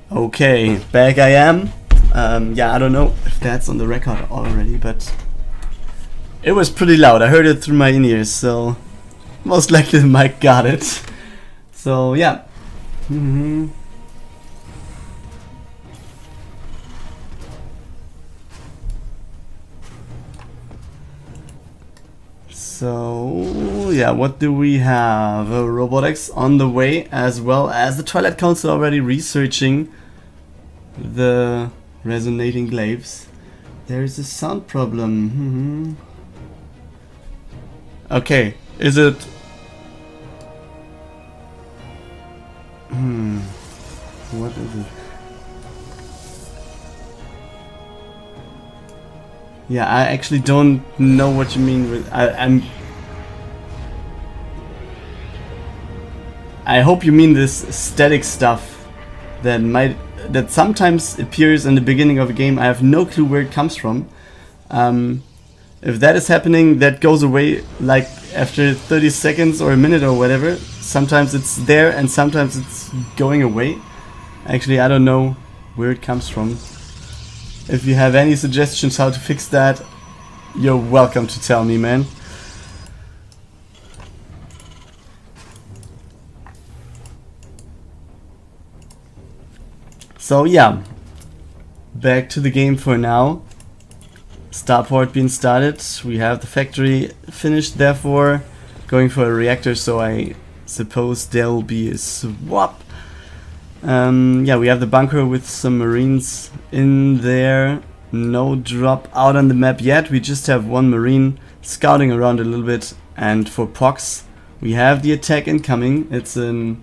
Okay, back I am. Yeah, I don't know if that's on the record already, but it was pretty loud. I heard it through my in-ears, so most likely the mic got it. So yeah. So yeah, what do we have? Robotics on the way, as well as the Twilight Council already researching the resonating glaives. There's a sound problem. Okay, is it? What is it? Yeah, I actually don't know what you mean with. I hope you mean this static stuff that sometimes appears in the beginning of a game. I have no clue where it comes from. If that is happening, that goes away like after 30 seconds or a minute or whatever. Sometimes it's there and sometimes it's going away. Actually, I don't know where it comes from. If you have any suggestions how to fix that, you're welcome to tell me, man. So yeah, back to the game for now. Starport being started. We have the factory finished, therefore going for a reactor, so I suppose there'll be a swap. Yeah, we have the bunker with some marines in there. No drop out on the map yet. We just have one marine scouting around a little bit. And for POX, we have the attack incoming. It's a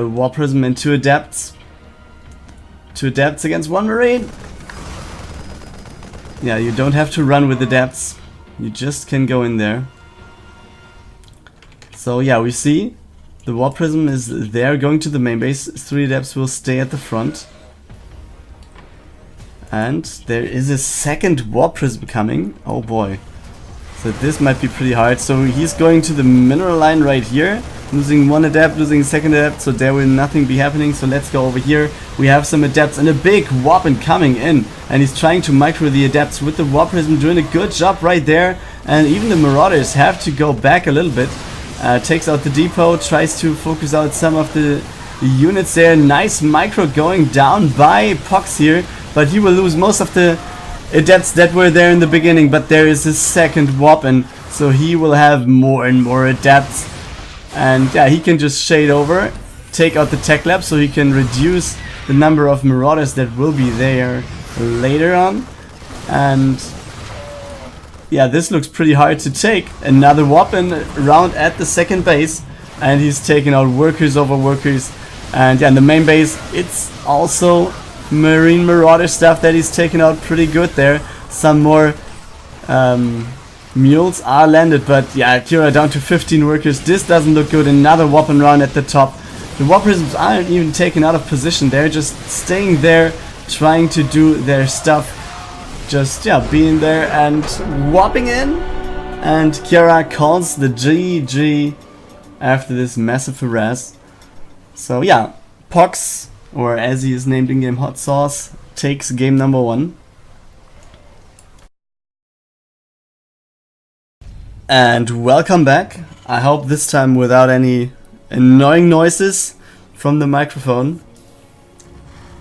War Prism and 2 adepts. 2 adepts against 1 marine. Yeah, you don't have to run with adepts. You just can go in there. So yeah, we see the War Prism is there going to the main base. 3 adepts will stay at the front. And there is a second War Prism coming. Oh boy. So this might be pretty hard. So he's going to the mineral line right here. Losing 1 adept, losing a 2nd adept. So there will nothing be happening. So let's go over here. We have some adepts and a big weapon coming in. And he's trying to micro the adepts with the War Prism. Doing a good job right there. And even the Marauders have to go back a little bit. Takes out the depot, tries to focus out some of the units there. Nice micro going down by POX here, but he will lose most of the adepts that were there in the beginning. But there is a second weapon, so he will have more and more adepts. And yeah, he can just shade over, take out the tech lab, so he can reduce the number of marauders that will be there later on. And yeah, this looks pretty hard to take. Another weapon round at the second base, and he's taking out workers over workers. And yeah, in the main base, it's also Marine Marauder stuff that he's taking out pretty good there. Some more mules are landed, but yeah, Khyira down to 15 workers. This doesn't look good. Another weapon round at the top. The War Prisms aren't even taken out of position. They're just staying there, trying to do their stuff. Just, yeah, being there and whopping in. And Khyira calls the GG after this massive harass. So yeah, POX, or as he is named in game, Hot Sauce, takes game number 1. And welcome back. I hope this time without any annoying noises from the microphone.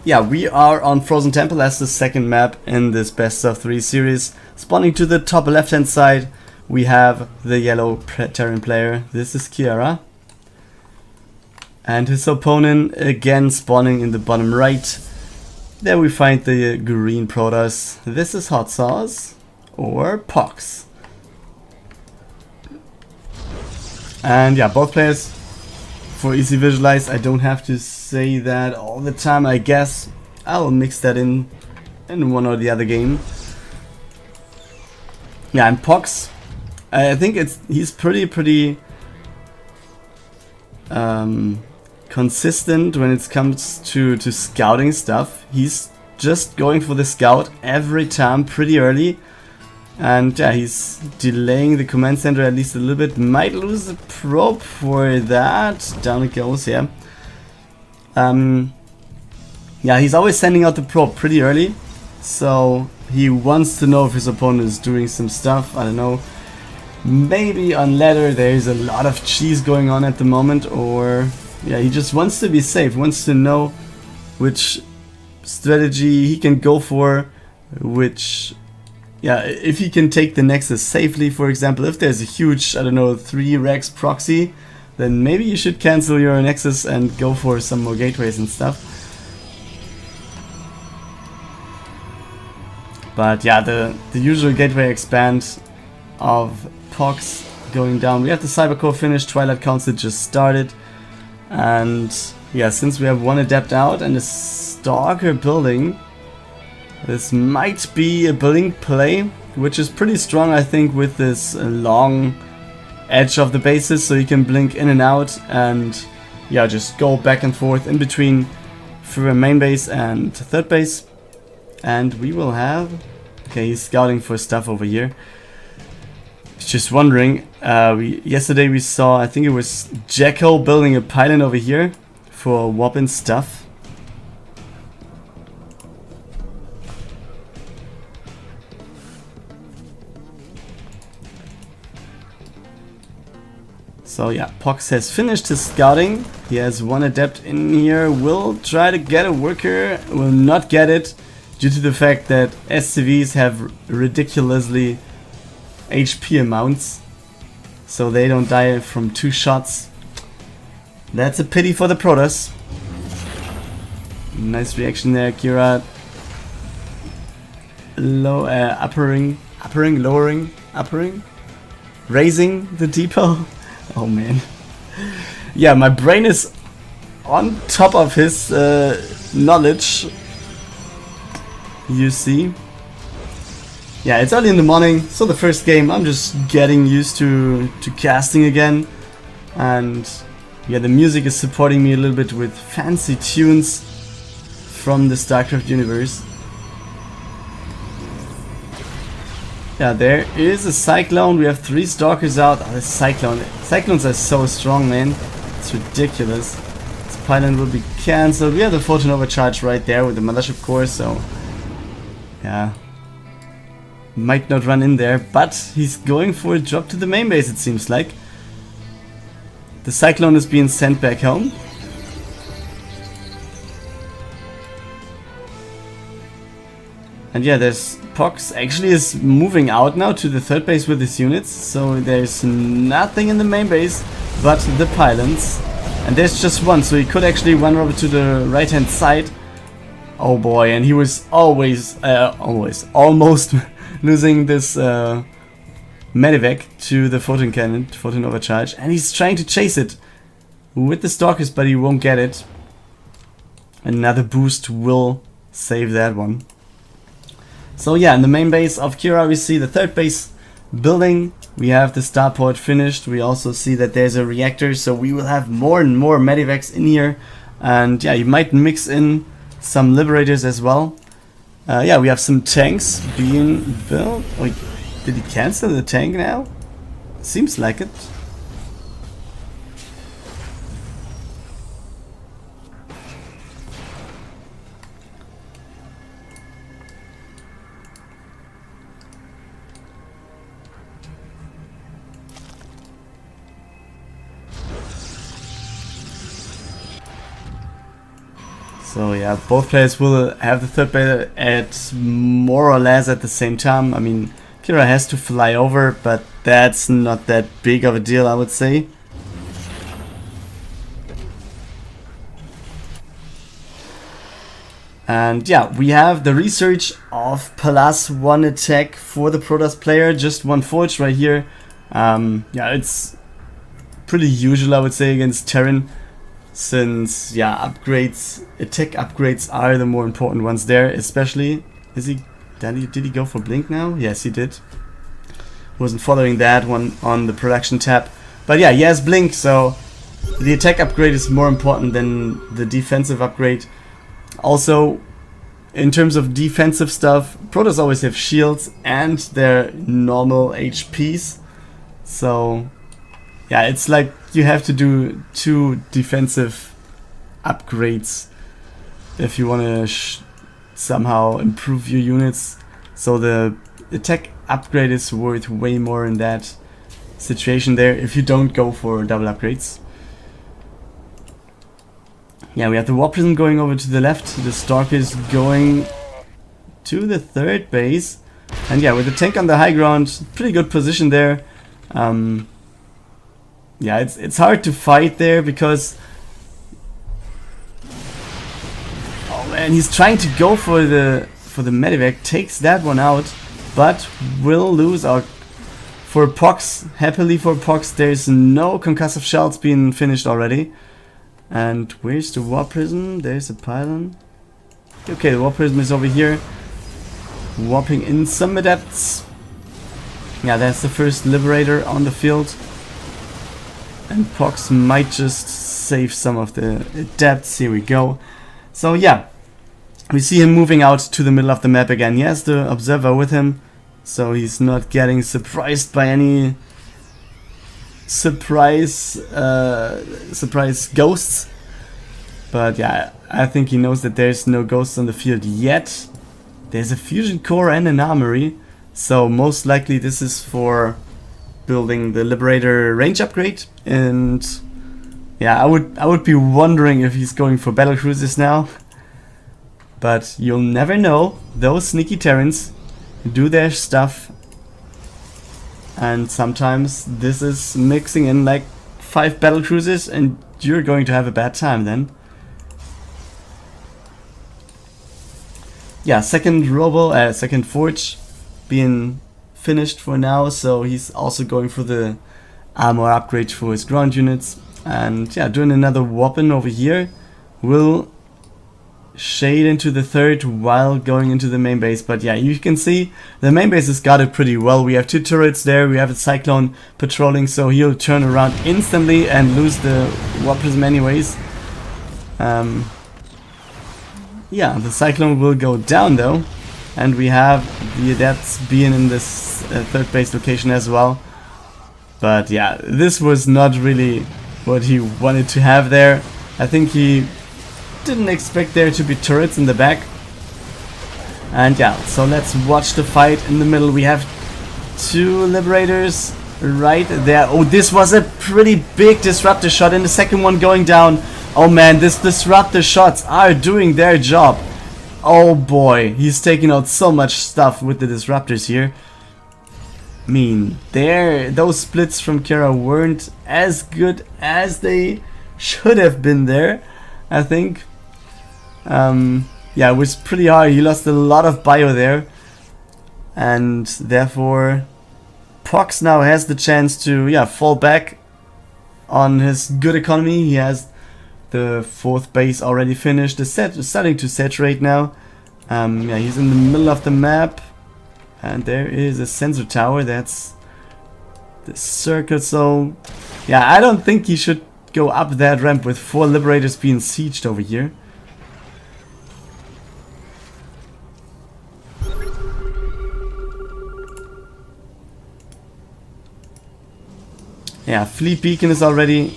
Yeah, we are on Frozen Temple as the second map in this best of 3 series. Spawning to the top left hand side, we have the yellow Terran player. This is Khyira. And his opponent again spawning in the bottom right. There we find the green Protoss. This is Hot Sauce or POX. And yeah, both players, for easy visualize, I don't have to say that all the time. I guess I'll mix that in one or the other game. Yeah, and POX, I think he's pretty consistent when it comes to scouting stuff. He's just going for the scout every time pretty early. And yeah, he's delaying the command center at least a little bit. Might lose the probe for that. Down it goes, yeah. Yeah, he's always sending out the probe pretty early, so he wants to know if his opponent is doing some stuff. I don't know. Maybe on ladder there's a lot of cheese going on at the moment, or yeah, he just wants to be safe, wants to know which strategy he can go for, which, yeah, if he can take the Nexus safely, for example. If there's a huge, I don't know, 3 Rex proxy, then maybe you should cancel your Nexus and go for some more gateways and stuff. But yeah, the usual gateway expand of POX going down. We have the Cybercore finished, Twilight Council just started, and yeah, since we have one Adept out and a Stalker building, this might be a blink play, which is pretty strong, I think, with this long edge of the bases, so you can blink in and out and yeah, just go back and forth in between Khyira main base and third base. And we will have, okay, he's scouting for stuff over here. Just wondering, yesterday we saw, I think it was Jacko building a pylon over here for Wobbin stuff. So yeah, POX has finished his scouting. He has one Adept in here, will try to get a worker, will not get it due to the fact that SCVs have ridiculously HP amounts, so they don't die from 2 shots. That's a pity for the Protoss. Nice reaction there, Khyira. Uppering, raising the depot. Oh man. Yeah, my brain is on top of his knowledge. You see. Yeah, it's early in the morning, so the first game I'm just getting used to casting again. And yeah, the music is supporting me a little bit with fancy tunes from the StarCraft universe. Yeah, there is a Cyclone. We have 3 Stalkers out. Oh, the Cyclones are so strong, man. It's ridiculous. This pylon will be cancelled. We have the Photon Overcharge right there with the Mothership Core, so yeah, might not run in there, but he's going for a drop to the main base, it seems like. The Cyclone is being sent back home. And yeah, there's POX actually is moving out now to the third base with his units, so there's nothing in the main base but the pylons. And there's just one, so he could actually run over to the right hand side. Oh boy, and he was almost losing this Medivac to the Photon Cannon, Photon Overcharge, and he's trying to chase it with the Stalkers, but he won't get it. Another boost will save that one. So yeah, in the main base of Khyira we see the third base building. We have the starport finished. We also see that there's a reactor, so we will have more and more Medivacs in here. And yeah, you might mix in some Liberators as well. Yeah, we have some tanks being built. Wait, did he cancel the tank now? Seems like it. So yeah, both players will have the third base at more or less at the same time. I mean, Khyira has to fly over, but that's not that big of a deal, I would say. And yeah, we have the research of +1 attack for the Protoss player, just 1 forge right here. Yeah, it's pretty usual, I would say, against Terran. Since yeah, upgrades, attack upgrades are the more important ones there, especially. Did he go for blink now? Yes, he did. Wasn't following that one on the production tab, but yeah, he has blink, so the attack upgrade is more important than the defensive upgrade. Also, in terms of defensive stuff, Protoss always have shields and their normal HPs, so yeah, it's like you have to do 2 defensive upgrades if you want to somehow improve your units. So the attack upgrade is worth way more in that situation there if you don't go for double upgrades. Yeah, we have the War Prism going over to the left, the Stork is going to the third base, and yeah, with the tank on the high ground, pretty good position there. Yeah, it's hard to fight there because, oh man, he's trying to go for the medevac, takes that one out, but will lose out. For POX, happily for POX, there's no concussive shells being finished already. And where's the War Prism? There's a pylon. Okay, the War Prism is over here, warping in some adepts. Yeah, that's the first Liberator on the field. And POX might just save some of the adepts. Here we go. So yeah, we see him moving out to the middle of the map again. He has the Observer with him, so he's not getting surprised by any surprise ghosts. But yeah, I think he knows that there's no ghosts on the field yet. There's a fusion core and an armory, so most likely this is for building the Liberator range upgrade. And yeah, I would be wondering if he's going for battle cruisers now. But you'll never know. Those sneaky Terrans do their stuff, and sometimes this is mixing in like 5 battle cruisers and you're going to have a bad time then. Yeah, second forge being finished for now, so he's also going for the armor upgrade for his ground units. And yeah, doing another weapon over here. Will shade into the third while going into the main base. But yeah, you can see the main base has got it pretty well. We have 2 turrets there, we have a Cyclone patrolling, so he'll turn around instantly and lose the War Prism anyways. Yeah, the Cyclone will go down though, and we have the adepts being in this third base location as well. But yeah, this was not really what he wanted to have there. I think he didn't expect there to be turrets in the back. And yeah, so let's watch the fight in the middle. We have 2 Liberators right there. Oh, this was a pretty big disruptor shot, and the second one going down. Oh man, this disruptor shots are doing their job. Oh boy, he's taking out so much stuff with the disruptors here. I mean, those splits from Khyira weren't as good as they should have been there, I think. Yeah, it was pretty hard. He lost a lot of bio there, and therefore POX now has the chance to fall back on his good economy. He has the 4th base already finished. The set is starting to saturate now. Yeah, he's in the middle of the map, and there is a sensor tower. That's the circle. So yeah, I don't think he should go up that ramp with 4 Liberators being sieged over here. Yeah, Fleet Beacon is already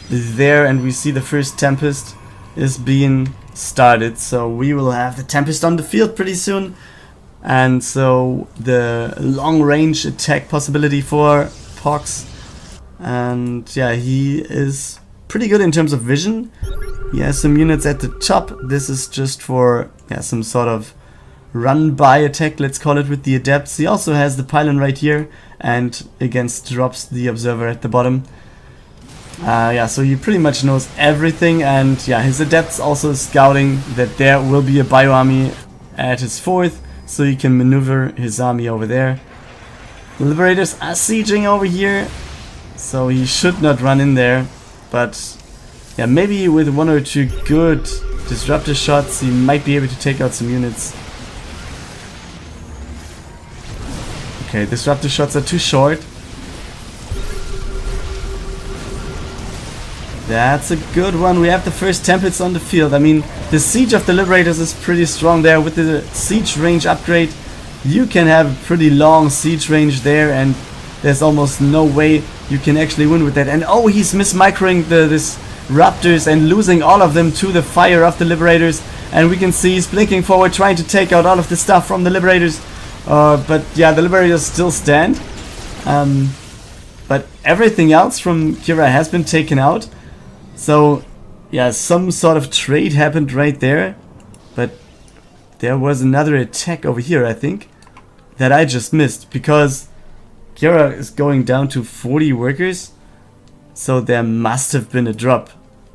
there, and we see the first Tempest is being started. So we will have the Tempest on the field pretty soon. And so the long range attack possibility for POX. And yeah, he is pretty good in terms of vision. He has some units at the top. This is just for some sort of run-by attack, let's call it, with the adepts. He also has the pylon right here, and against drops the observer at the bottom. Yeah, so he pretty much knows everything, and yeah, his adepts also scouting that there will be a bio army at his 4th, so he can maneuver his army over there. The Liberators are sieging over here, so he should not run in there, but yeah, maybe with 1 or 2 good disruptor shots he might be able to take out some units. Okay, disruptor shots are too short. That's a good one. We have the first Templates on the field. I mean, the siege of the Liberators is pretty strong there. With the siege range upgrade, you can have a pretty long siege range there, and there's almost no way you can actually win with that. And oh, he's mismicroing this Raptors and losing all of them to the fire of the Liberators. And we can see he's blinking forward, trying to take out all of the stuff from the Liberators. But yeah, the Liberators still stand. But everything else from Khyira has been taken out. So yeah, some sort of trade happened right there. But there was another attack over here, I think, that I just missed. Because Khyira is going down to 40 workers. So there must have been a drop.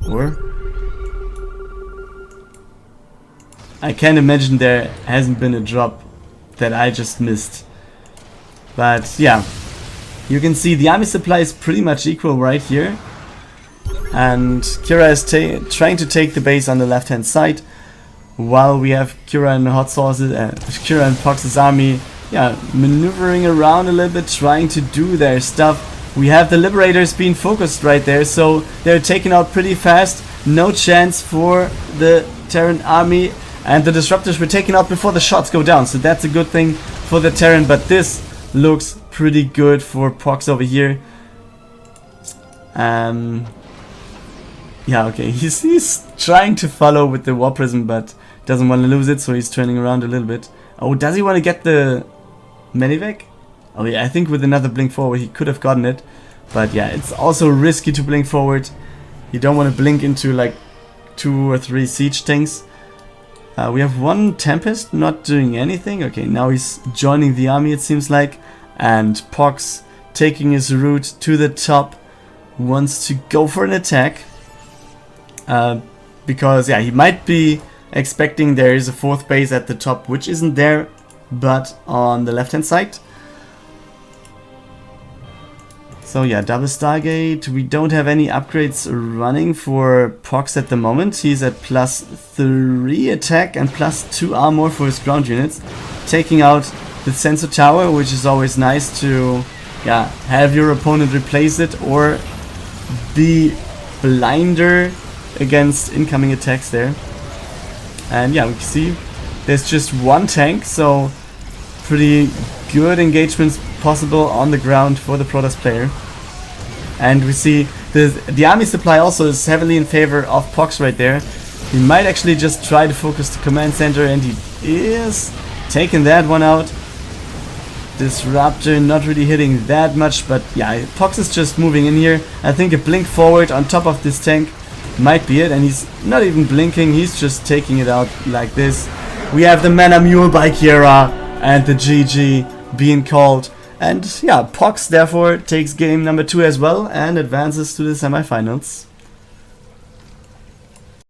Or? I can't imagine there hasn't been a drop that I just missed. But yeah, you can see the army supply is pretty much equal right here. And Khyira is trying to take the base on the left hand side, while we have Khyira and Hot Sauce's, Khyira and POX's army, yeah, maneuvering around a little bit, trying to do their stuff. We have the Liberators being focused right there, so they're taken out pretty fast. No chance for the Terran army. And the Disruptors were taken out before the shots go down, so that's a good thing for the Terran. But this looks pretty good for POX over here. Yeah, okay, he's trying to follow with the War Prism, but doesn't want to lose it, so he's turning around a little bit. Oh, does he want to get the Medivac? Oh yeah, I think with another blink forward he could have gotten it. But yeah, it's also risky to blink forward. You don't want to blink into like 2 or 3 siege tanks. We have one Tempest not doing anything. Okay, now he's joining the army, it seems like. And POX, taking his route to the top, wants to go for an attack. Because yeah, he might be expecting there is a 4th base at the top, which isn't there, but on the left hand side. So yeah, double Stargate. We don't have any upgrades running for POX at the moment. He's at +3 attack and +2 armor for his ground units, taking out the sensor tower, which is always nice to, yeah, have your opponent replace it or be blinder against incoming attacks there. And yeah, we can see there's just one tank, so pretty good engagements possible on the ground for the Protoss player. And we see the army supply also is heavily in favor of POX right there. He might actually just try to focus the command center, and he is taking that one out. Disruptor not really hitting that much, but yeah, POX is just moving in here. I think a blink forward on top of this tank might be it, and he's not even blinking, he's just taking it out like this. We have the Mana Mule by Khyira and the GG being called. And yeah, POX therefore takes game number 2 as well and advances to the semifinals.